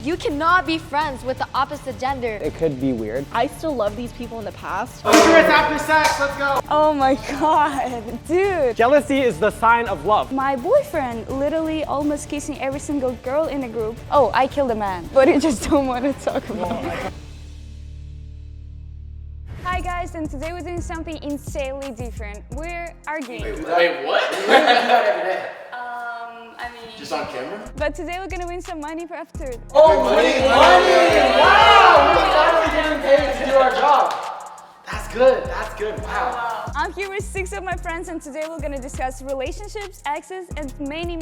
You cannot be friends with the opposite gender. It could be weird. I still love these people in the past. Cigarettes after sex, let's go. Oh my god, dude. Jealousy is the sign of love. My boyfriend literally almost kissing every single girl in the group. Oh, I killed a man, but I just don't want to talk about it. Hi guys, and today we're doing something insanely different. We're arguing. Wait, what? You do that every day. I mean... Just on camera? But today we're gonna win some money for after. Oh, money! Wow! We're finally getting paid to do our job. That's good, wow. I'm here with 6 of my friends, and today we're gonna discuss relationships, exes, and many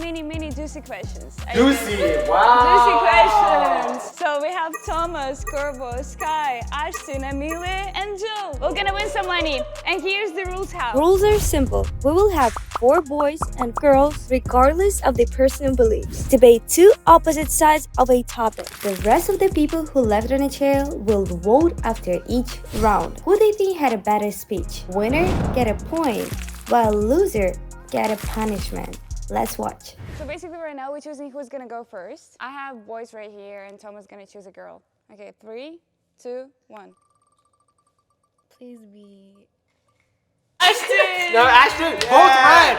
juicy questions. Juicy, wow! Juicy questions! So we have Thomas, Corvo, Sky, Ashton, Amelia, and Joe. We're gonna win some money, and here's the rules how. Rules are simple. We will have 4 boys and girls, regardless of their personal beliefs, debate 2 opposite sides of a topic. The rest of the people who left on a chair will vote after each round. Who they think had a better speech? Winner get a point, while loser get a punishment. Let's watch. So basically right now we're choosing who's gonna go first. I have boys right here, and Thomas is gonna choose a girl. Okay, 3, 2, 1. Please be... Ashton! No, Ashton, both red!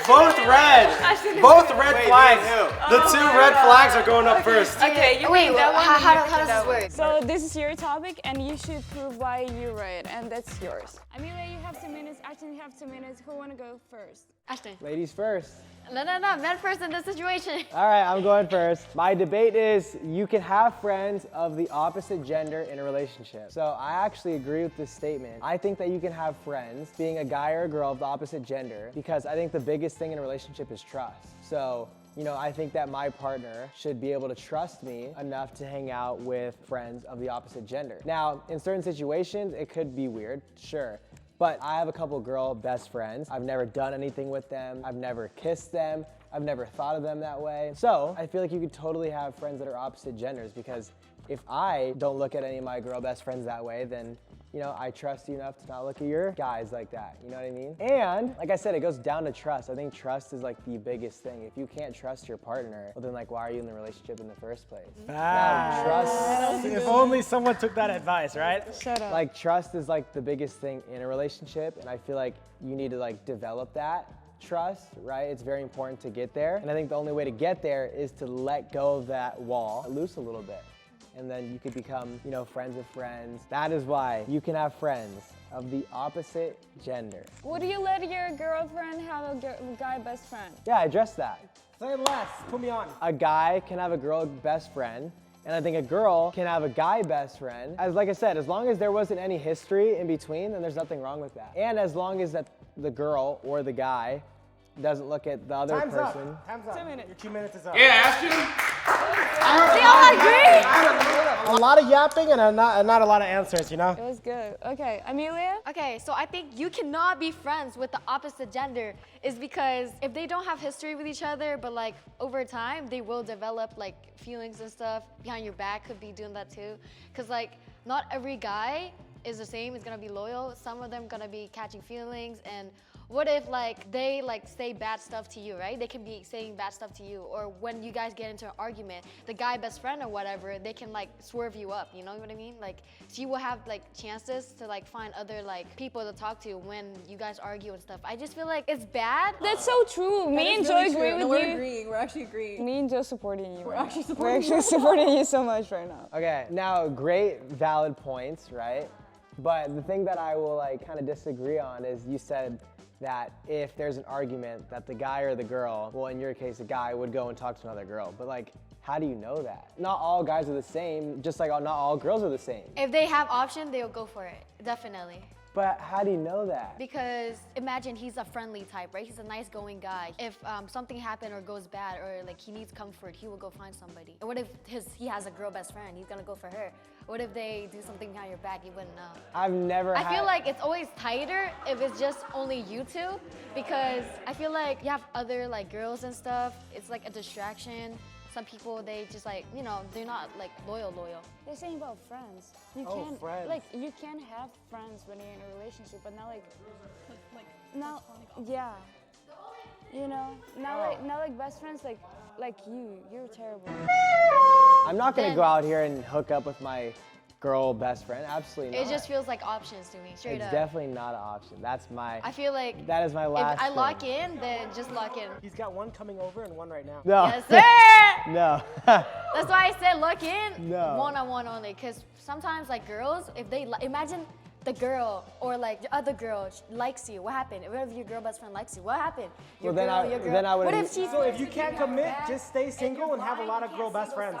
Both red! Both red flags! The 2 red flags are going up first. Okay, you Wait, pick that one. how and you does pick that this work? one. So this is your topic, and you should prove why you're right, and that's yours. Amelia, you have 2 minutes. Ashton, you have 2 minutes. Who wanna go first? Ashton. Ladies first. No, men first in this situation. All right, I'm going first. My debate is you can have friends of the opposite gender in a relationship. So I actually agree with this statement. I think that you can have friends being a guy or a girl of the opposite gender because I think the biggest thing in a relationship is trust. So, you know, I think that my partner should be able to trust me enough to hang out with friends of the opposite gender. Now, in certain situations, it could be weird, sure. But I have a couple girl best friends. I've never done anything with them. I've never kissed them. I've never thought of them that way. So I feel like you could totally have friends that are opposite genders because if I don't look at any of my girl best friends that way, then you know, I trust you enough to not look at your guys like that. You know what I mean? And like I said, it goes down to trust. I think trust is like the biggest thing. If you can't trust your partner, well then like why are you in the relationship in the first place? Now, trust. If only someone took that advice, right? Shut up. Like trust is like the biggest thing in a relationship, and I feel like you need to like develop that trust, right? It's very important to get there. And I think the only way to get there is to let go of that wall, loose a little bit. And then you could become, you know, friends of friends. That is why you can have friends of the opposite gender. Would you let your girlfriend have a guy best friend? Yeah, I addressed that. Say less. Put me on. A guy can have a girl best friend, and I think a girl can have a guy best friend. Like I said, as long as there wasn't any history in between, then there's nothing wrong with that. And as long as that the girl or the guy doesn't look at the other Time's person. up. Time's up. 2 minutes. Your 2 minutes is up. Yeah, Ashton? They all agree. A lot of yapping and not a lot of answers, you know? It was good. Okay, Amelia? Okay, so I think you cannot be friends with the opposite gender is because if they don't have history with each other, but like over time, they will develop like feelings and stuff behind your back, could be doing that too. Cause like not every guy is the same, is gonna be loyal. Some of them gonna be catching feelings, and what if like they like say bad stuff to you, right? They can be saying bad stuff to you, or when you guys get into an argument, the guy best friend or whatever, they can like swerve you up, you know what I mean? Like, so you will have like chances to like find other like people to talk to when you guys argue and stuff. I just feel like it's bad. That's so true. Me and Joe agree with you. We're agreeing. We're actually agreeing. Me and Joe supporting you. We're right actually now. supporting We're actually supporting you so much right now. Okay, now great valid points, right? But the thing that I will like kind of disagree on is you said that if there's an argument that the guy or the girl, well in your case the guy would go and talk to another girl, but like how do you know that? Not all guys are the same, just like not all girls are the same. If they have option, they'll go for it, definitely. But how do you know that? Because imagine he's a friendly type, right? He's a nice going guy. If something happened or goes bad or like he needs comfort, he will go find somebody. And what if he has a girl best friend? He's gonna go for her. What if they do something behind your back? You wouldn't know. I've never I feel like it's always tighter if it's just only you two, because I feel like you have other like girls and stuff. It's like a distraction. Some people, they just like, you know, they're not like loyal. They're saying about friends. You Oh, can friends. like you can have friends when you're in a relationship, but not like now, yeah. You know, not like best friends like you're terrible. I'm not gonna then go out here and hook up with my girl best friend. Absolutely not. It just feels like options to me, straight It's up. definitely not an option. That's my. I feel like That is my last. if I thing. lock in, then just lock in. He's got one coming over and one right now. No. Yes, sir. No. That's why I said lock in. No. One-on-one only, because sometimes like girls, if they imagine the girl or like the other girl likes you, what happened? What if your girl best friend likes you? What happened? Your Well, girl, your girl. then I would. What if she's So if you can't commit, just stay single and have a lot of girl best friends.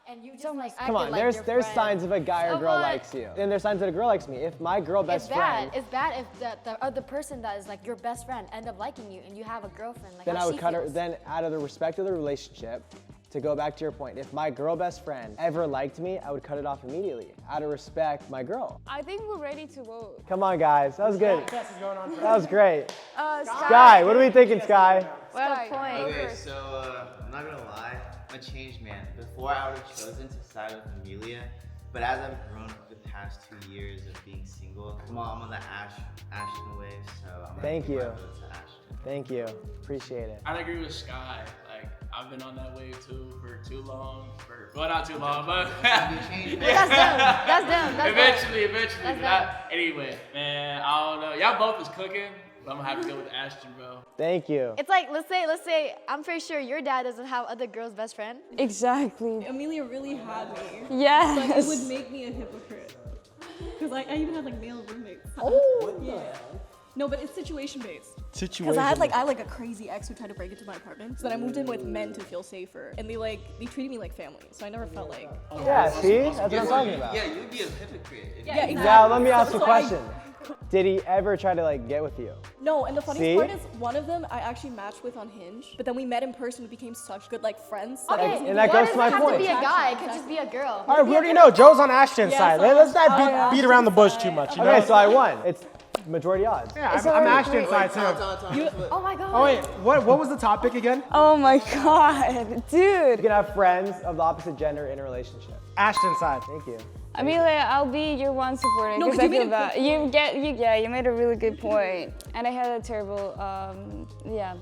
And you just like Come on, there's signs if a guy or So girl what? likes you, and there's signs that a girl likes me. If my girl It's best friend, bad. It's bad if the other person that is like your best friend end up liking you and you have a girlfriend. Like then how I would she cut her. feels. Then out of the respect of the relationship, to go back to your point, if my girl best friend ever liked me, I would cut it off immediately. Out of respect, my girl. I think we're ready to vote. Come on, guys, that was good. Yes, is going on. That was great. Sky. Sky, what are we thinking, Sky? Well, Sky, point. go Okay, first. so I'm not gonna lie, I'm a changed man. Before I would have chosen to side with Amelia, but as I've grown the past 2 years of being single, I'm on the Ashton wave, so I'm gonna Thank give my you. vote to Ashton. Thank you, appreciate it. I'd agree with Sky. Like, I've been on that wave too for too long. Well, not too long, but That's them. That's them. That's them. eventually. That's But anyway, man, I don't know. Y'all both is cooking, but I'm gonna have to go with Ashton, bro. Thank you. It's like let's say I'm pretty sure your dad doesn't have other girls' best friend. Exactly. Amelia really had me. Yes. Like, it would make me a hypocrite. Because I even had like male roommates. Oh. Yeah. No, but it's situation based. Situation. Because I had like a crazy ex who tried to break into my apartment. So then I moved in with men to feel safer. And they treated me like family. So I never felt like. Yeah, see, that's what I'm talking about. Yeah, you'd be a hypocrite. If Yeah, you- exactly. Now let me ask a So question. Did he ever try to like get with you? No, and the funniest See? part is one of them I actually matched with on Hinge. But then we met in person. We became such good like friends. So Okay, And that why goes to does my it have point. to be a guy? It could just be a girl. All right, we already know Joe's on Ashton's side. so Let's not I'm on beat around the bush Ashton's too side. much. You Okay, know? so I won. It's majority odds. Yeah, I'm Ashton's side too. Oh my god. Oh wait, what was the topic again? Oh my god, You dude. can have friends of the opposite gender in a relationship. Ashton's side. Thank you. Amelia, I'll be your one supporter No, because 'cause I you made feel a bad. good You made a really good point, and I had a terrible, yeah.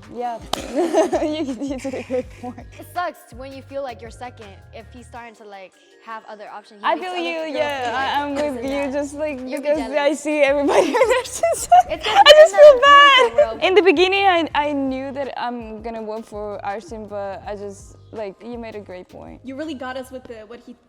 you did a great point. It sucks when you feel like you're second if he's starting to like have other options. He I makes feel other you, girls yeah. feel like I'm this with and you, that. just like You'll be because jealous. I see everybody on their It's I just just you're feel not bad. in the world. In the beginning, I knew that I'm gonna vote for Ashton, but I just like you made a great point. You really got us with the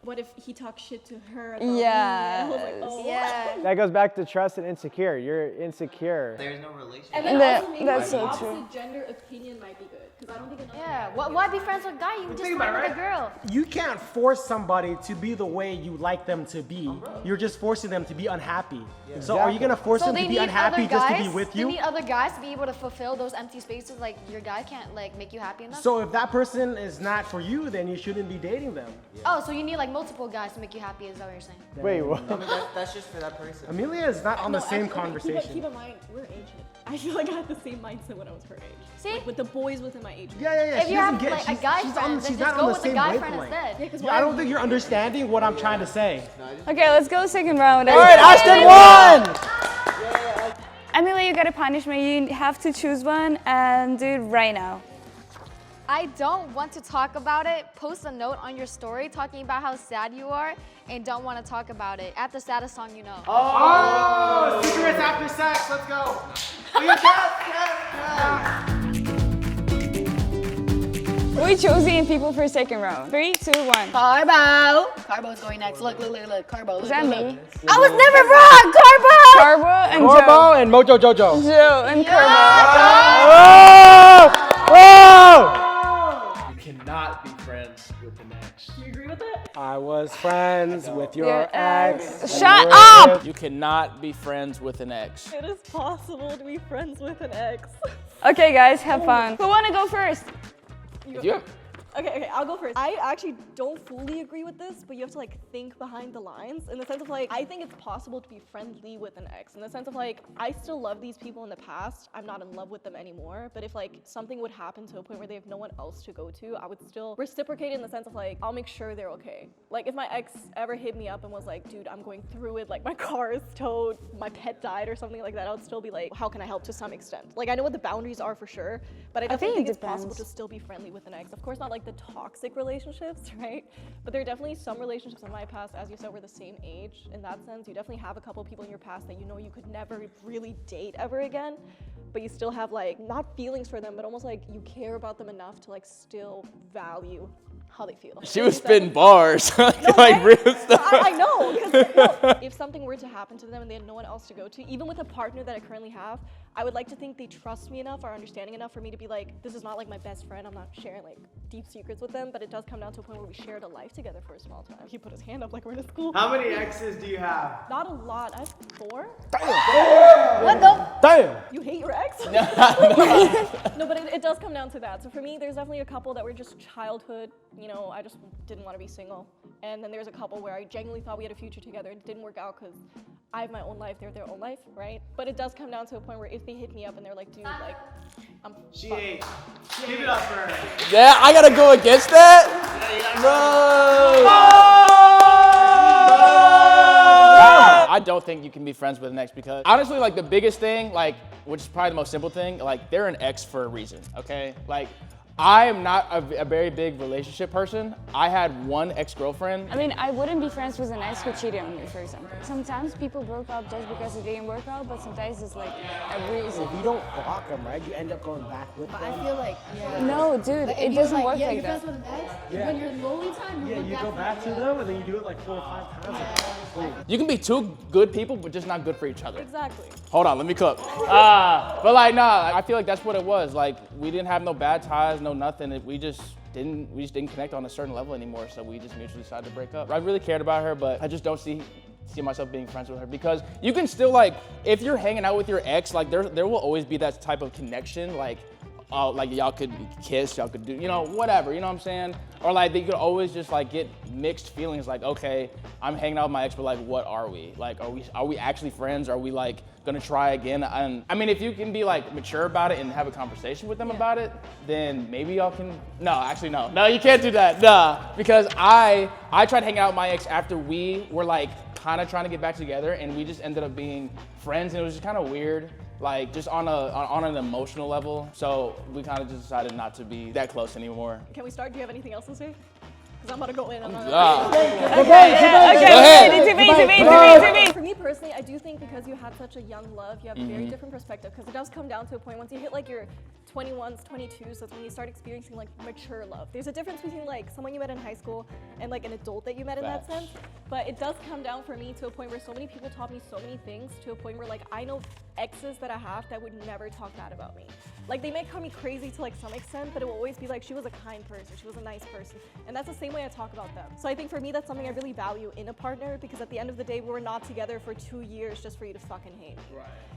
what if he talks shit to her about me? And I Yeah. was like, oh. Yeah. That goes back to trust and insecure. You're insecure. There's no relationship. And then That- also maybe that's the so opposite true. gender opinion might be good. Because I don't think enough. Yeah. Why be friends with a guy? You can just friend with a girl. You can't force somebody to be the way you like them to be. You're just forcing them to be unhappy. So are you gonna force So them they to be need unhappy other just guys. to be with They you? need other guys to be able to fulfill those empty spaces. Like your guy can't like make you happy enough. So if that person is not for you, then you shouldn't be dating them. Oh, so you need like multiple guys to make you happy? Is that what you're saying? Wait, what? That's just for that person. Amelia is not on the No, same actually, conversation. Keep in mind, we're ancient. I feel like I had the same mindset when I was her age. See? Like with the boys within my age group. Yeah. If She you doesn't have get. like a she's, guy she's friend, on, then she's just not go on the with the same guy friend wavelength. instead. Yeah, because Yeah, I don't think you're understanding what I'm trying to say. Okay, let's go second round. All right, Ashton won. Amelia, you got a punishment. You have to choose one and do it right now. I don't want to talk about it. Post a note on your story talking about how sad you are and don't want to talk about it. At the saddest song you know. Oh, cigarettes after sex. Let's go. We choosing people for second round. 3, 2, 1. Carbo. Carbo's going next. Look. Carbo. Is that me? I was never wrong, Carbo. Carbo and Joe. Corbo and Mojo Jojo. Joe and Carbo. Oh! You cannot be friends with an ex. Do you agree with it? I was friends with your Your ex. ex. Shut up! You cannot be friends with an ex. It is possible to be friends with an ex. Okay, guys, have fun. Who wanna go first? Yeah. Okay, I'll go first. I actually don't fully agree with this, but you have to like think behind the lines in the sense of like, I think it's possible to be friendly with an ex in the sense of like, I still love these people in the past. I'm not in love with them anymore, but if like something would happen to a point where they have no one else to go to, I would still reciprocate in the sense of like, I'll make sure they're okay. Like if my ex ever hit me up and was like, dude, I'm going through it, like my car is towed, my pet died or something like that, I would still be like, how can I help to some extent? Like I know what the boundaries are for sure, but I definitely think it think it's possible depends. to still be friendly with an ex. Of course, not like the toxic relationships, right? But there are definitely some relationships in my past, as you said, were the same age. In that sense, you definitely have a couple people in your past that you know you could never really date ever again, but you still have like, not feelings for them, but almost like you care about them enough to like still value how they feel. She was spitting bars, like real stuff. I know, because if something were to happen to them and they had no one else to go to, even with a partner that I currently have, I would like to think they trust me enough or understanding enough for me to be like, this is not like my best friend, I'm not sharing like deep secrets with them, but it does come down to a point where we shared a life together for a small time. He put his hand up like we're in school. How many exes do you have? Not a lot, I have 4. What the? Damn! You hate your ex? No, but it does come down to that. So for me, there's definitely a couple that were just childhood, you know, I just didn't want to be single. And then there's a couple where I genuinely thought we had a future together. It didn't work out because I have my own life, they have their own life, right? But it does come down to a point where if they hit me up and they're like, dude, like, I'm She fucked. ate. Give it up for her. Yeah, I gotta go against that? I don't think you can be friends with an ex because honestly, like the biggest thing, like, which is probably the most simple thing, like they're an ex for a reason, okay? Like, I am not a very big relationship person. I had one ex-girlfriend. I mean, I wouldn't be friends with an ex who cheated on me, for example. Sometimes people broke up just because it didn't work out, but sometimes it's like a reason. If you don't block them, right, you end up going back with them. I feel like, yeah. No, dude, Like, it if you're doesn't work yeah, like you're that. friends with an ex, Yeah. when you're lonely time, Yeah, you go back to them and then you do it like 4 or 5 times. Boom. You can be two good people, but just not good for each other. Exactly. Hold on, let me cook. But like, nah, I feel like that's what it was. Like, we didn't have no bad ties, no nothing. We just didn't connect on a certain level anymore, so we just mutually decided to break up. I really cared about her, but I just don't see myself being friends with her because you can still like, if you're hanging out with your ex, like there will always be that type of connection, like y'all could kiss, y'all could do, you know, whatever, you know what I'm saying? Or like they could always just like get mixed feelings, like, okay, I'm hanging out with my ex, but like, what are we? Like, are we actually friends? Are we like gonna try again? And I mean, if you can be like mature about it and have a conversation with them about it, then maybe y'all can, no, actually no. No, you can't do that, nah. Because I tried hanging out with my ex after we were like kind of trying to get back together and we just ended up being friends and it was just kind of weird. Like just on an emotional level. So we kind of just decided not to be that close anymore. Can we start? Do you have anything else to say? Because I'm about to go in. I'm not Debate. For me personally, I do think because you had such a young love, you have a very different perspective. Because it does come down to a point once you hit like your 21s, 22s, that's when you start experiencing like mature love. There's a difference between like someone you met in high school and like an adult that you met in that sense. But it does come down for me to a point where so many people taught me so many things to a point where like I know exes that I have that would never talk bad about me. Like they might call me crazy to like some extent, but it will always be like she was a kind person, she was a nice person. And that's the same way I talk about them. So I think for me that's something I really value in a partner because at the end of the day we're not together for 2 years just for you to fucking hate me.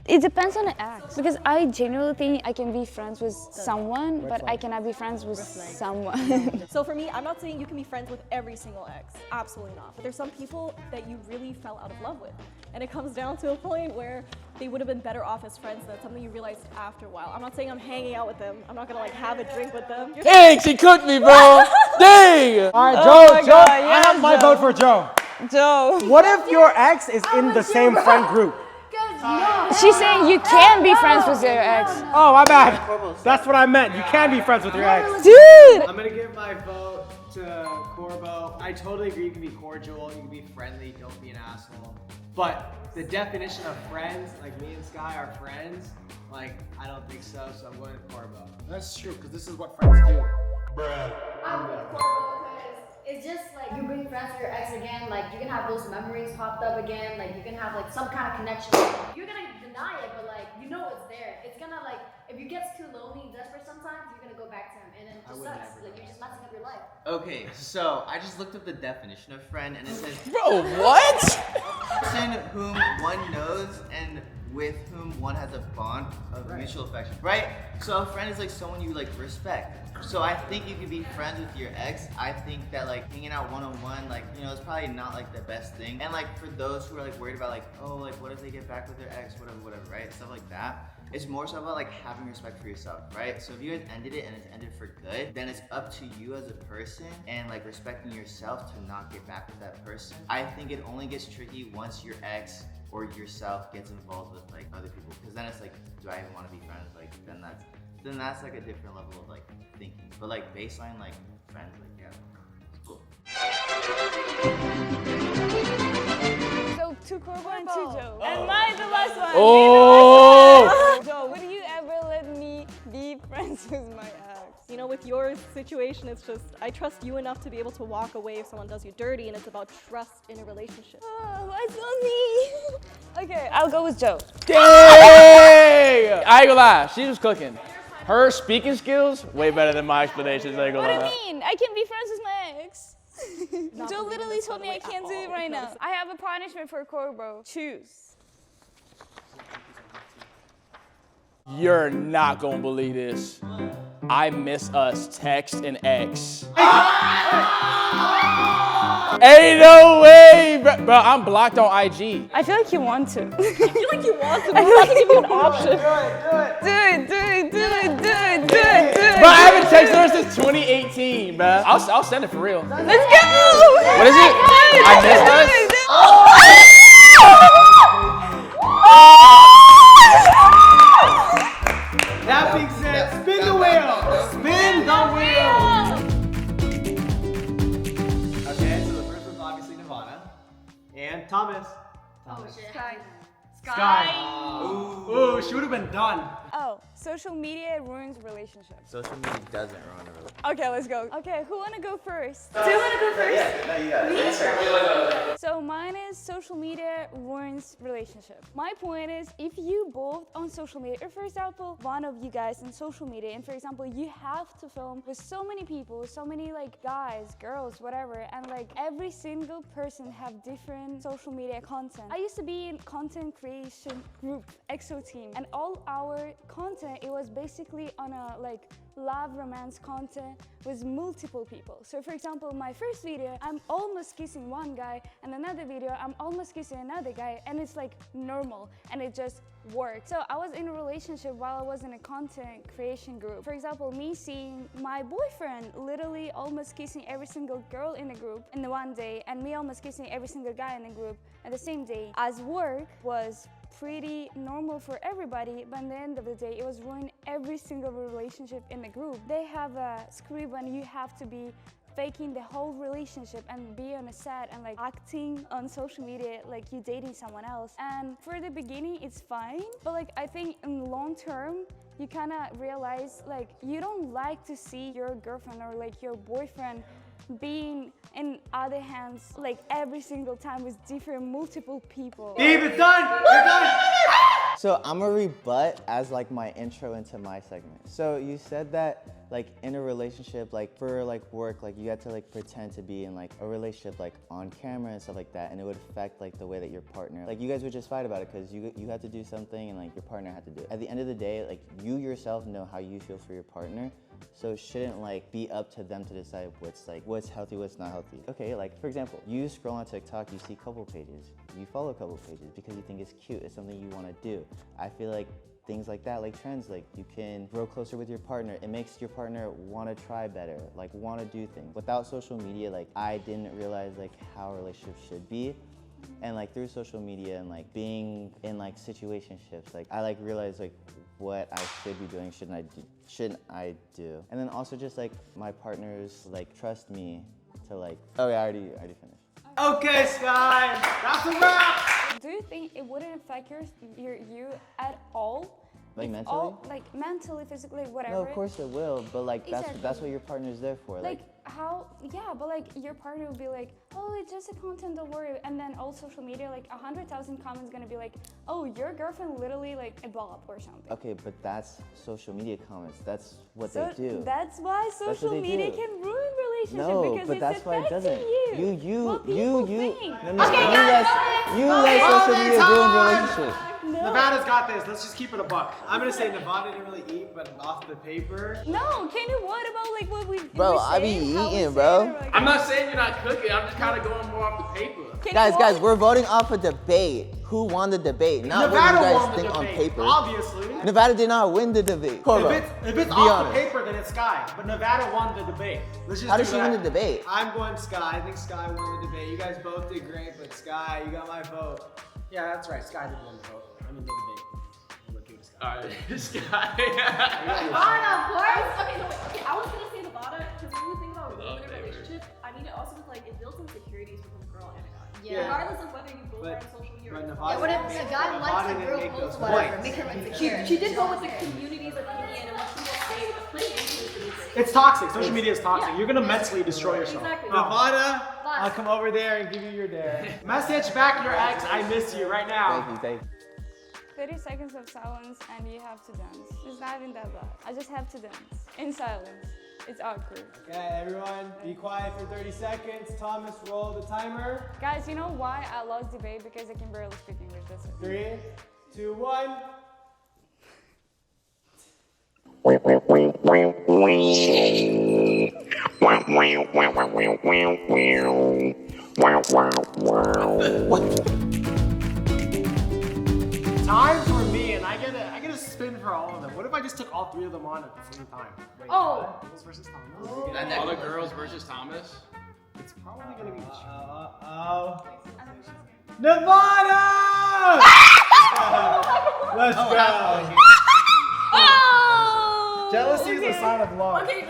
It depends on the ex. Because I genuinely think I can be friends with someone, but I cannot be friends with someone. So for me, I'm not saying you can be friends with every single ex, absolutely not. But there's some people that you really fell out of love with. And it comes down to a point where they would have been better off as friends. That's something you realize after a while. I'm not saying I'm hanging out with them. I'm not gonna like have a drink with them. Dang, she cooked me, bro. Dang. All right, Oh Joe, my Joe, God, I yes, have my Joe. vote for Joe. Joe. What if your ex is in the same friend group? She's saying you can be friends with your ex. Oh, my bad. That's what I meant. You can be friends with your ex. Dude! I'm gonna give my vote to Corbo. I totally agree. You can be cordial, you can be friendly, don't be an asshole. But the definition of friends, like me and Sky are friends, like I don't think so. So I'm going with Corbo. That's true, because this is what friends do. I'm with Corbo because it's just like you bring friends with your ex again, like you can have those memories popped up again, like you can have like some kind of connection. You're gonna deny it, but like you know it's there. It's gonna like if you get too lonely and desperate sometimes, you're gonna go back to him and then it just sucks. Like you're just messing up your life. Okay, so I just looked up the definition of friend and it says Bro, what? person whom one knows and with whom one has a bond of mutual affection, right? So a friend is like someone you like respect. So I think you could be friends with your ex. I think that like hanging out one-on-one, like, you know, it's probably not like the best thing. And like for those who are like worried about like, oh, like what if they get back with their ex, whatever, right? Stuff like that. It's more so about like having respect for yourself, right? So if you guys ended it and it's ended for good, then it's up to you as a person and like respecting yourself to not get back with that person. I think it only gets tricky once your ex or yourself gets involved with like other people, because then it's like, do I even want to be friends? Like then then that's like a different level of like thinking. But like baseline, like friends, like yeah, it's cool. So 2 Corbo and 2 Joe. And mine the last one. Oh! Joe, would you ever let me be friends with my ex? You know, with your situation, it's just, I trust you enough to be able to walk away if someone does you dirty, and it's about trust in a relationship. Oh, why so me? Okay, I'll go with Joe. Dang! I ain't gonna lie, she was cooking. Her speaking skills, way better than my explanations, I ain't gonna What do lie. you mean? I can be friends with my ex. Joe literally told me I can't do it right now. I have a punishment for Corbo. Choose. You're not gonna believe this. I miss us, text and X. Ain't no way, bro. I'm blocked on IG. I feel like you want to. I feel like you want to, but I'm not gonna give you an option. Do it. Bro, I haven't texted her since 2018, bro. I'll send it for real. Let's go! What is it? I miss us? That being said, spin the wheel! Spin the wheel! Okay, so the first one's obviously Nirvana. And Thomas. Sky. Ooh, she would have been done. Oh, social media ruins relationships. Social media doesn't ruin a relationship. Okay, let's go. Okay, who wanna go first? Yeah, no, you got it. So mine is social media ruins relationship. My point is, if you both on social media, or for example, one of you guys on social media, and for example, you have to film with so many people, so many like guys, girls, whatever, and like every single person have different social media content. I used to be in content creation group, EXO team, and all our content, it was basically on a like love romance content with multiple people. So for example, my first video, I'm almost kissing one guy, and another video, I'm almost kissing another guy, and it's like normal, and it just worked. So I was in a relationship while I was in a content creation group. For example, me seeing my boyfriend literally almost kissing every single girl in the group in the one day, and me almost kissing every single guy in the group at the same day. As work was pretty normal for everybody, but at the end of the day, it was ruining every single relationship in the group. They have a script when you have to be faking the whole relationship and be on a set and like acting on social media like you dating someone else. And for the beginning, it's fine, but like I think in long term, you kind of realize like you don't like to see your girlfriend or like your boyfriend being in other hands like every single time with different multiple people. Eve, it's done! You're done! So I'm gonna rebut as like my intro into my segment. So you said that like in a relationship, like for like work, like you had to like pretend to be in like a relationship like on camera and stuff like that, and it would affect like the way that your partner, like you guys would just fight about it because you had to do something and like your partner had to do it. At the end of the day, like you yourself know how you feel for your partner. So it shouldn't like be up to them to decide what's healthy, what's not healthy. Okay, like for example, you scroll on TikTok, you see couple pages, you follow a couple pages because you think it's cute, it's something you want to do. I feel like things like that, like trends, like you can grow closer with your partner. It makes your partner want to try better, like want to do things. Without social media, like I didn't realize like how a relationship should be. And like through social media and like being in like situationships, like I like realized like what I should be doing, shouldn't I do. And then also just like my partners like trust me to like, oh yeah, I already finished. Okay, Sky, that's a wrap! Do you think it wouldn't affect you at all? Like If mentally? all, like mentally, physically, whatever. No, of course it will, but like that's Exactly. what your partner's there for. Like how, yeah, but like your partner will be like, oh, it's just a content, don't worry. And then all social media, like 100,000 comments gonna be like, oh, your girlfriend literally like a blob or something. Okay, but that's social media comments. That's what So they do. that's why what social they media do. can ruin relationship No, because but it's that's why it affecting doesn't. you. What people think. You let social media ruin relationships. No. Nevada's got this. Let's just keep it a buck. I'm gonna say Nevada didn't really eat, but off the paper. No, can you what about like what we Bro, we I be say, how we eating, say bro. it, or, like- I'm not saying you're not cooking. I'm just kind of going more off the paper. Can you Guys, what? we're voting off a debate. Who won the debate? Not Nevada what you won guys the think on debate, paper. obviously. Nevada did not win the debate. Corbo, If it's be off honest. the paper, then it's Sky. But Nevada won the debate. Let's just How do did she that. win the debate? I'm going Sky. I think Sky won the debate. You guys both did great, but Sky, you got my vote. Yeah, that's right. Sky did win the vote. I mean the debate. I'm gonna give it to Sky. Alright, this guy. Vana, of course. Okay, no, wait. Okay, I was gonna say Nevada because when you think about being in a relationship, I mean, it also like it builds insecurities within a girl and a guy. Yeah. Regardless of whether you both are on social media or But not. Nevada, What if the guy likes the girl didn't make post those whatever, points. make her insecure? She did go with the community's opinion and what people say, but playing into it. It's toxic. Social media is toxic. You're gonna mentally destroy yourself. Exactly. Nevada, I'll come over there and give you your dare. Message back your ex, I miss you right now. Thank you. 30 seconds of silence and you have to dance. It's not even that bad. I just have to dance in silence. It's awkward. Okay, everyone, be quiet for 30 seconds. Thomas, roll the timer. Guys, you know why I lost debate? Because I can barely speak English. That's it. 3, 2, 1. Time for me, and I get a spin for all of them. What if I just took all 3 of them on at the same time? Wait, Oh. Girls versus Thomas. All the girls versus Thomas. It's probably gonna be. Nevada! Let's go. Oh! Jealousy is a sign of love. Okay.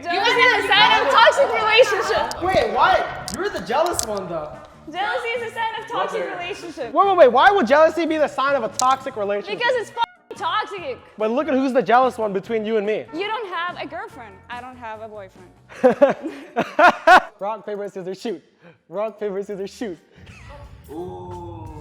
Jealousy is a sign of toxic relationship. Wait, why? You're the jealous one, though. Jealousy is a sign of toxic relationship. Wait. Why would jealousy be the sign of a toxic relationship? Because it's f***ing toxic. But look at who's the jealous one between you and me. You don't have a girlfriend. I don't have a boyfriend. Rock, paper, scissors, shoot. Rock, paper, scissors, shoot.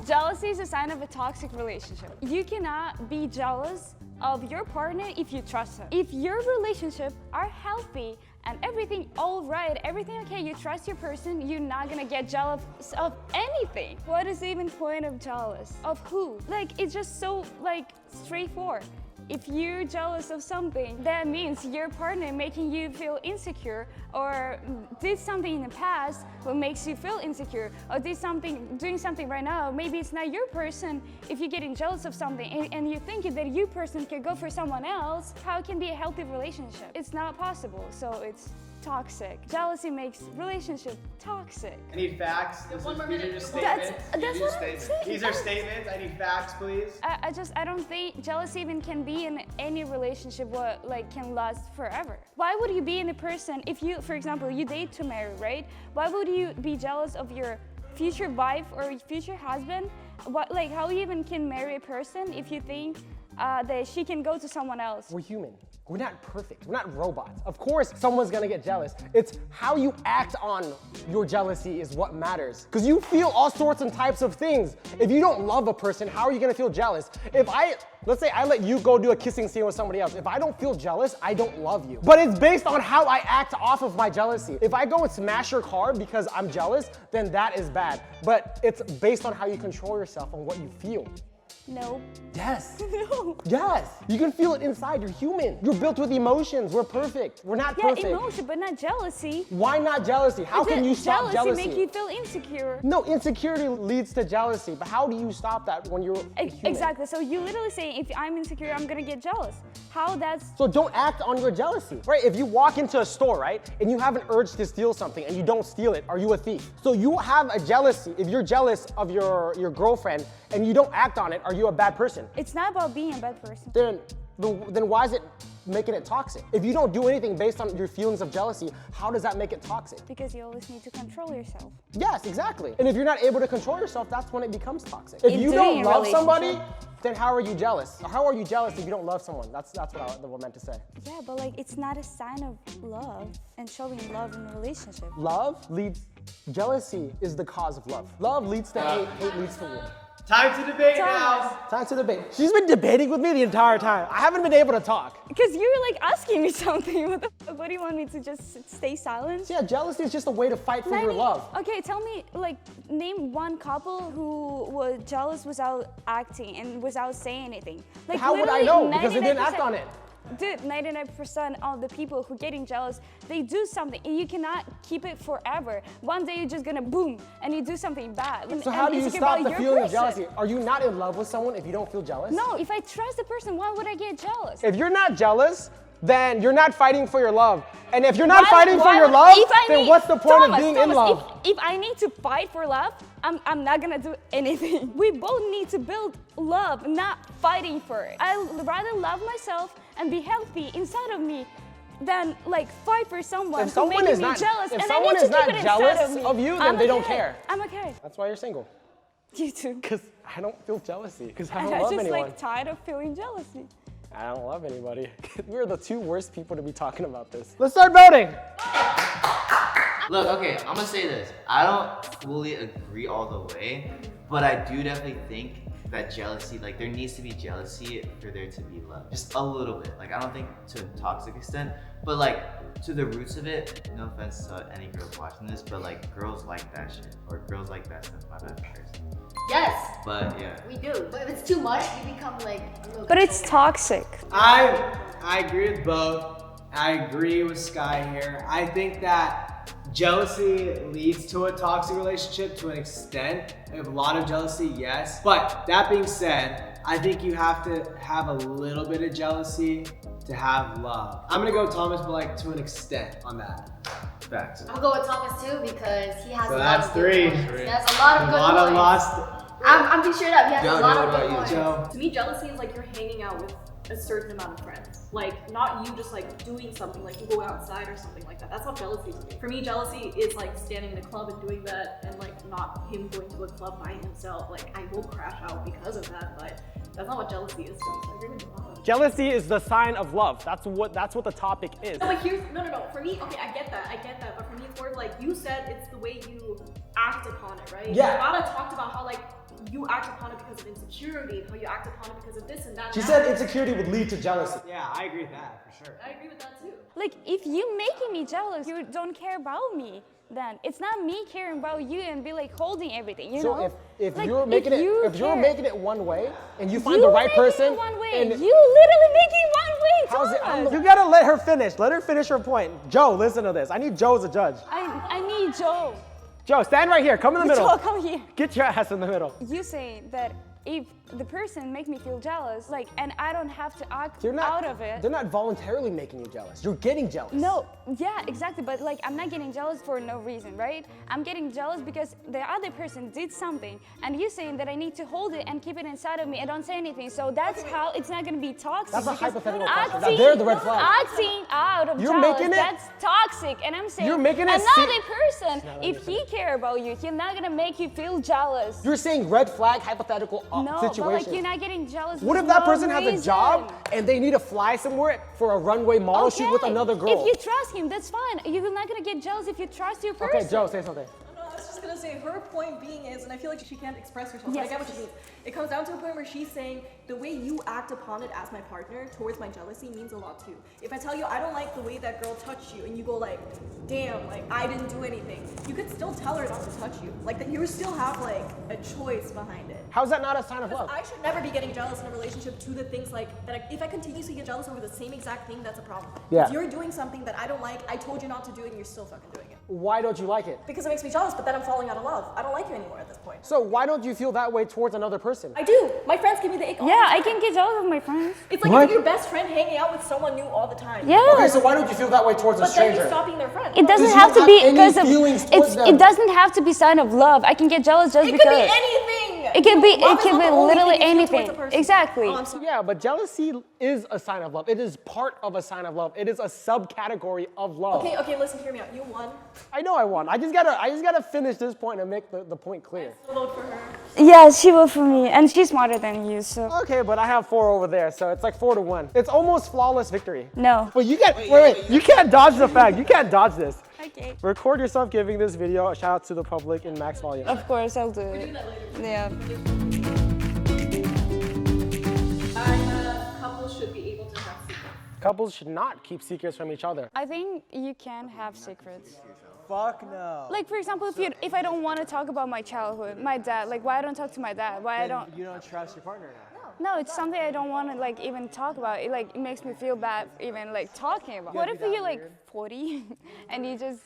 Jealousy is a sign of a toxic relationship. You cannot be jealous of your partner if you trust him. If your relationship are healthy and everything all right, everything okay, you trust your person, you're not gonna get jealous of anything. What is even point of jealous? Of who? Like, it's just so like straightforward. If you're jealous of something, that means your partner making you feel insecure or did something in the past what makes you feel insecure or doing something right now. Maybe it's not your person. If you're getting jealous of something and you think that your person can go for someone else, how can be a healthy relationship? It's not possible, so it's toxic. Jealousy makes relationship toxic. I need facts. These are just That's statements. what I'm saying. These are statements. I need facts, please. I don't think jealousy even can be in any relationship what like can last forever. Why would you be in a person if you, for example, you date to marry, right? Why would you be jealous of your future wife or future husband? Like how you even can marry a person if you think that she can go to someone else? We're human. We're not perfect. We're not robots. Of course, someone's gonna get jealous. It's how you act on your jealousy is what matters. Because you feel all sorts and types of things. If you don't love a person, how are you gonna feel jealous? Let's say I let you go do a kissing scene with somebody else. If I don't feel jealous, I don't love you. But it's based on how I act off of my jealousy. If I go and smash your car because I'm jealous, then that is bad. But it's based on how you control yourself and what you feel. No. Yes. No. Yes. You can feel it inside. You're human. You're built with emotions. We're perfect. We're not Yeah, perfect. emotion, but not jealousy. Why not jealousy? How can you stop jealousy? Jealousy make you feel insecure. No, insecurity leads to jealousy. But how do you stop that when you're human? Exactly. So you literally saying if I'm insecure, I'm gonna get jealous. How that's So don't act on your jealousy, right? If you walk into a store, right, and you have an urge to steal something and you don't steal it, are you a thief? So you have a jealousy. If you're jealous of your girlfriend and you don't act on it, are you a bad person? it's not about being a bad person. Then why is it making it toxic? If you don't do anything based on your feelings of jealousy, how does that make it toxic? Because you always need to control yourself. Yes, exactly. And if you're not able to control yourself, that's when it becomes toxic. If In you doing don't a love somebody, relationship. then how are you jealous? Or how are you jealous if you don't love someone? That's what I meant to say. Yeah, but like it's not a sign of love and showing love in a relationship. Jealousy is the cause of love. Love leads to hate, hate leads to war. Time to debate now. Time to debate. She's been debating with me the entire time. I haven't been able to talk. Because you're like asking me something. What do you want me to just stay silent? Yeah, jealousy is just a way to fight for your love. Okay, tell me, like, name one couple who was jealous without acting and without saying anything. Like, How would I know? Because they didn't act on it. Dude, 99% of the people who getting jealous, they do something and you cannot keep it forever. One day you're just gonna boom and you do something bad. So how do you stop the feeling of jealousy? Are you not in love with someone if you don't feel jealous? No, if I trust the person, why would I get jealous? If you're not jealous, then you're not fighting for your love. And if you're not fighting for your love, then what's the point of being in love? If I need to fight for love, I'm not gonna do anything. We both need to build love, not fighting for it. I'd rather love myself and be healthy inside of me than like fight for someone If someone who is making me not, jealous. if and someone I need is to keep not it inside jealous me. of you, then I'm they don't okay. care. I'm okay. That's why you're single. You too. Because I don't feel jealousy. Because I I'm don't love just anyone. like tired of feeling jealousy. I don't love anybody. We're the two worst people to be talking about this. Let's start voting. Look, okay, I'm gonna say this. I don't fully agree all the way, but I do definitely think that jealousy, like there needs to be jealousy for there to be love. Just a little bit. Like I don't think to a toxic extent, but like to the roots of it, no offense to any girls watching this, but like girls like that shit. Or girls like that since my bad person. Yes, But yeah. we do. But if it's too much, you become like a little But it's toxic. I agree with both. I agree with Sky here. I think that jealousy leads to a toxic relationship to an extent. I have a lot of jealousy, yes. But that being said, I think you have to have a little bit of jealousy to have love. I'm gonna go Thomas, but like to an extent on that. Facts. I'm gonna go with Thomas too because he has So a lot that's of good 3. points. He has a lot of A good lot of points. lost. I'm pretty sure that he has Joe, a lot what of about good you? points. Joe. To me, jealousy is like you're hanging out with a certain amount of friends. Like, not you just like doing something, like you go outside or something like that. That's not jealousy to me. For me, jealousy is like standing in a club and doing that and like not him going to a club by himself. Like, I will crash out because of that, but that's not what jealousy is to me. So I agree with you. Jealousy is the sign of love. That's what the topic is. No, but here's, no. For me, okay, I get that. But for me, it's more like you said, it's the way you act upon it, right? Yeah. Lana talked about how like you act upon it because of insecurity, how you act upon it because of this and that. She and said that. insecurity would lead to jealousy. Yeah, I agree with that for sure. I agree with that too. Like, if you making me jealous, you don't care about me. Then it's not me caring about you and be like holding everything, you know? So if Like, you're making if you're care- making it one way and you find You the right making person, it one way. and You literally making one way, how's it? Thomas. You gotta let her finish. Let her finish her point. Joe, listen to this. I need Joe as a judge. I need Joe. Joe, stand right here. Come in the middle. Joe, come here. Get your ass in the middle. You say that if the person make me feel jealous, like, and I don't have to act They're not out of it. They're not voluntarily making you jealous. You're getting jealous. No, yeah, exactly. But like, I'm not getting jealous for no reason, right? I'm getting jealous because the other person did something, and you saying that I need to hold it and keep it inside of me and don't say anything. So that's how it's not gonna be toxic. That's a because hypothetical question. acting- Now, they're the red flag. Acting out of You're jealous, making it- that's toxic. And I'm saying You're making it another person, if he care about you, he's not gonna make you feel jealous. You're saying red flag hypothetical No, situation. but like you're not getting jealous. What with if that no person has a job reason? and they need to fly somewhere for a runway model shoot with Okay, another girl? If you trust him, that's fine. You're not gonna get jealous if you trust your person. Okay, Joe, say something. No, I was just gonna say her point being is, and I feel like she can't express herself. But Yes, I get what she means. It comes down to a point where she's saying the way you act upon it as my partner towards my jealousy means a lot too. If I tell you I don't like the way that girl touched you, and you go like, damn, like I didn't do anything, you could still tell her not to touch you. Like that, you still have like a choice behind it. How's that not a sign of love? I should never be getting jealous in a relationship to the things like that. If I continuously get jealous over the same exact thing, that's a problem. Yeah. If you're doing something that I don't like, I told you not to do it, and you're still fucking doing it. Why don't you like it? Because it makes me jealous, but then I'm falling out of love. I don't like you anymore at this point. So why don't you feel that way towards another person? I do. My friends give me the ick all Yeah, the I time. can get jealous of my friends. It's like What? your best friend hanging out with someone new all the time. Yeah. Okay, so why don't you feel that way towards a But then you stranger? stop being their friend. It doesn't you have to have be any because of feelings towards them. it doesn't have to be sign of love. I can get jealous just It because could be anything. It can be Love is not the only literally thing you feel towards anything. a person. Exactly. Oh, I'm sorry. Yeah, but jealousy is a sign of love. It is part of a sign of love. It is a subcategory of love. Okay, listen, hear me out. You won. I know I won. I just gotta finish this point and make the point clear. Vote for her. Yeah, she voted for me, and she's smarter than you. So Okay, but I have 4 over there, so it's like 4-1. It's almost flawless victory. no. But you can't wait. You can't dodge the fact. You can't dodge this. Okay. Record yourself giving this video a shout out to the public in max volume. Of course, I'll do it. Yeah. Couples should be able to have secrets. Couples should not keep secrets from each other. I think you can have secrets. Fuck no. Like for example, if I don't want to talk about my childhood, my dad, like why I don't talk to my dad, why I don't. You don't trust your partner now. No, it's something I don't want to like even talk about. It makes me feel bad even like talking about. What if you like 40 and you just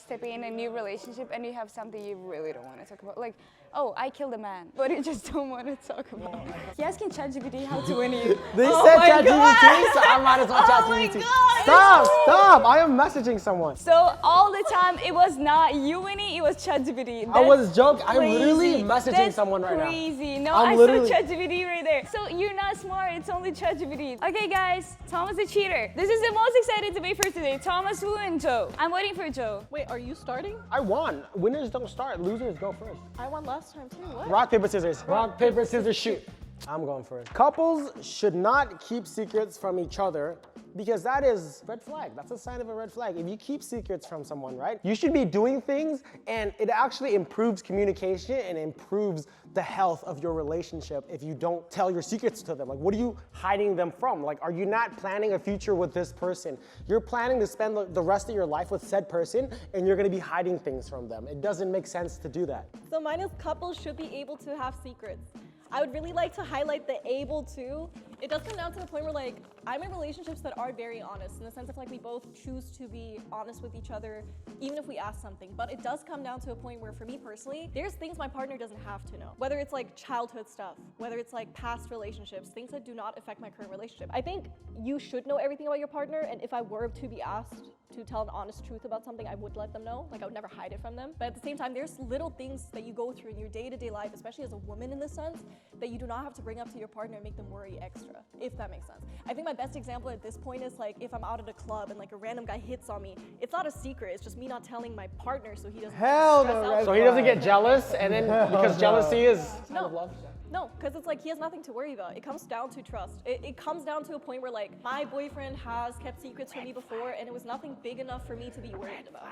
step in a new relationship and you have something you really don't want to talk about. Like, oh, I killed a man, but you just don't want to talk about it. He asking ChatGPT how to win you. They Oh said my ChatGPT, so I might as well Oh my ChatGPT. God, Stop! I am messaging someone. So all the time, it was not you winning, it was ChatGPT. I was joking. I'm Crazy. literally messaging That's someone right now. crazy. No, I'm I literally- saw ChatGPT right there. So you're not smart, it's only ChatGPT. Okay guys, Thomas the cheater. This is the most exciting debate for today. Thomas, who, and Joe. I'm waiting for Joe. Wait, are you starting? I won. Winners don't start. Losers go first. I won last time too. What? Rock, paper, scissors. Rock, paper, scissors, shoot. I'm going first. Couples should not keep secrets from each other because that is red flag. That's a sign of a red flag. If you keep secrets from someone, right? You should be doing things and it actually improves communication and improves the health of your relationship if you don't tell your secrets to them. Like, what are you hiding them from? Like, are you not planning a future with this person? You're planning to spend the rest of your life with said person and you're gonna be hiding things from them. It doesn't make sense to do that. So mine is couples should be able to have secrets. I would really like to highlight the able to. It does come down to the point where like, I'm in relationships that are very honest in the sense of like we both choose to be honest with each other, even if we ask something. But it does come down to a point where for me personally, there's things my partner doesn't have to know. Whether it's like childhood stuff, whether it's like past relationships, things that do not affect my current relationship. I think you should know everything about your partner, and if I were to be asked to tell an honest truth about something, I would let them know. Like I would never hide it from them. But at the same time, there's little things that you go through in your day-to-day life, especially as a woman in this sense, that you do not have to bring up to your partner and make them worry extra, if that makes sense. I think my best example at this point is like if I'm out at a club and like a random guy hits on me, it's not a secret, it's just me not telling my partner so he doesn't Hell stress no. out. So he doesn't get jealous and then because jealousy is kind of love. No, because it's like he has nothing to worry about. It comes down to trust. It comes down to a point where like my boyfriend has kept secrets from me before and it was nothing big enough for me to be worried about.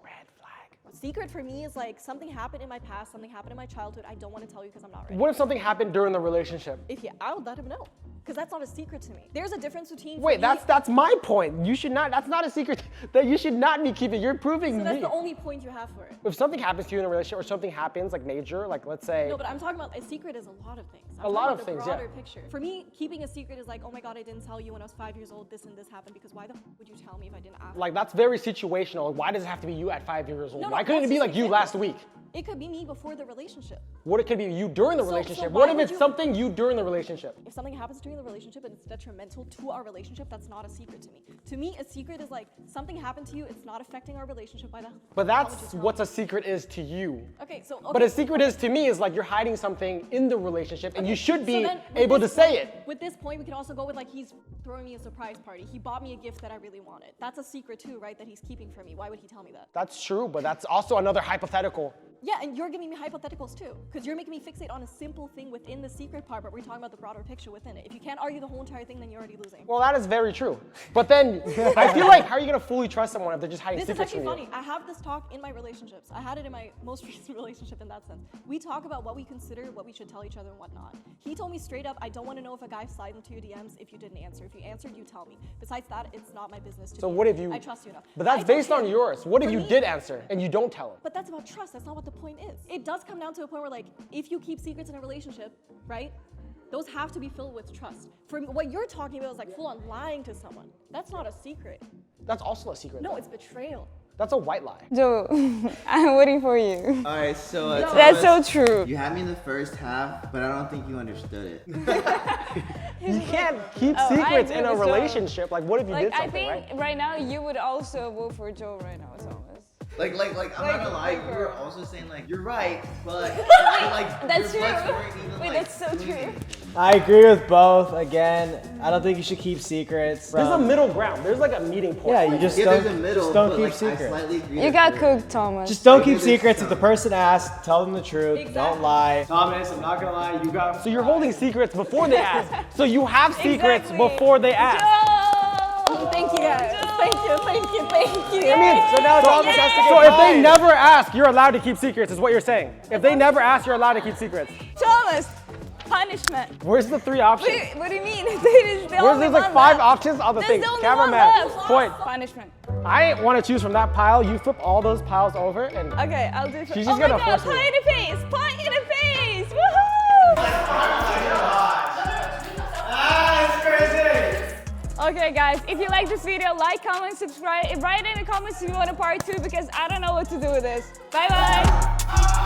Red flag. Secret for me is like something happened in my past, something happened in my childhood. I don't want to tell you because I'm not ready. What if something happened during the relationship? If you out, let him know. Because that's not a secret to me. There's a difference between. Wait, that's my point. You should not, that's not a secret that you should not be keeping. You're proving So that's me. the only point you have for it. If something happens to you in a relationship or something happens like major, like let's say. No, but I'm talking about a secret is a lot of things. I'm A lot talking of about things, the broader yeah. picture. For me, keeping a secret is like, oh my God, I didn't tell you when I was 5 years old, this and this happened, because why the f would you tell me if I didn't ask? Like that's very situational. Why does it have to be you at 5 years old? No, Why couldn't it that's be just like you an last example. week? It could be me before the relationship. What it could be you during the So relationship? why What if would it's you- something you during the relationship? If something happens during the relationship and it's detrimental to our relationship, that's not a secret to me. To me, a secret is like something happened to you, it's not affecting our relationship. Why the hell But would that's you tell what me? a secret is to you. Okay, so But a secret is to me is like you're hiding something in the relationship and you should So be then, with able to this say point- it. With this point, we can also go with like he's throwing me a surprise party. He bought me a gift that I really wanted. That's a secret too, right? That he's keeping from me. Why would he tell me that? That's true, but that's also another hypothetical. Yeah, and you're giving me hypotheticals too, because you're making me fixate on a simple thing within the secret part, but we're talking about the broader picture within it. If you can't argue the whole entire thing, then you're already losing. Well, that is very true. But then I feel like how are you gonna fully trust someone if they're just hiding This is secrets actually from you? funny. I have this talk in my relationships. I had it in my most recent relationship in that sense. We talk about what we consider, what we should tell each other and whatnot. He told me straight up, I don't want to know if a guy slides into your DMs if you didn't answer. If you answered, you tell me. Besides that, it's not my business to So be- what if you? I trust you enough. But that's I told based on him, yours. What if for you me- did answer and you don't tell him? But that's about trust. That's not what the point is. It does come down to a point where, like, if you keep secrets in a relationship, right? Those have to be filled with trust. For me, what you're talking about is like full on lying to someone. That's not a secret. That's also a secret. No, though. it's betrayal. That's a white lie. Joe, I'm waiting for you. All right, so That's so Thomas, true. You had me in the first half, but I don't think you understood it. You can't keep Oh, I secrets agree in a with Joe. relationship. Like, what if you Like, did I something, think right? right now you would also vote for Joe right now, Thomas. I'm not gonna lie, you were also saying like you're right, but like That's your butts true. weren't even, Wait, like, that's so doing true. anything. I agree with both. Again, I don't think you should keep secrets. There's a middle ground. There's like a meeting point. Yeah, you just Yeah, don't, there's a middle, just don't but keep like, I secrets. slightly agree. You got cooked, Thomas. Just don't Like, keep it is secrets. If the some- person asks, tell them the truth. Don't Exactly. lie. Thomas, I'm not gonna lie. You got. So you're holding secrets before they ask. So you have secrets Exactly. before they ask. Joe! Thank you guys. Thank you, thank you, thank you. I mean, so now Thomas has to get So if they never ask, you're allowed to keep secrets, is what you're saying. If they never ask, you're allowed to keep secrets. Thomas, punishment. Where's the 3 options? What do you mean? There's There's like 5 options on the There's thing. the only Cameraman, one left. point. Punishment. I want to choose from that pile. You flip all those piles over and Okay, I'll do it. She's Oh just my gonna God, force me. pie in the face! Pie in the face! Woohoo! That's crazy. Okay, guys. guys. If you like this video, like, comment, subscribe. Write in the comments if you want a part 2 because I don't know what to do with this. Bye bye.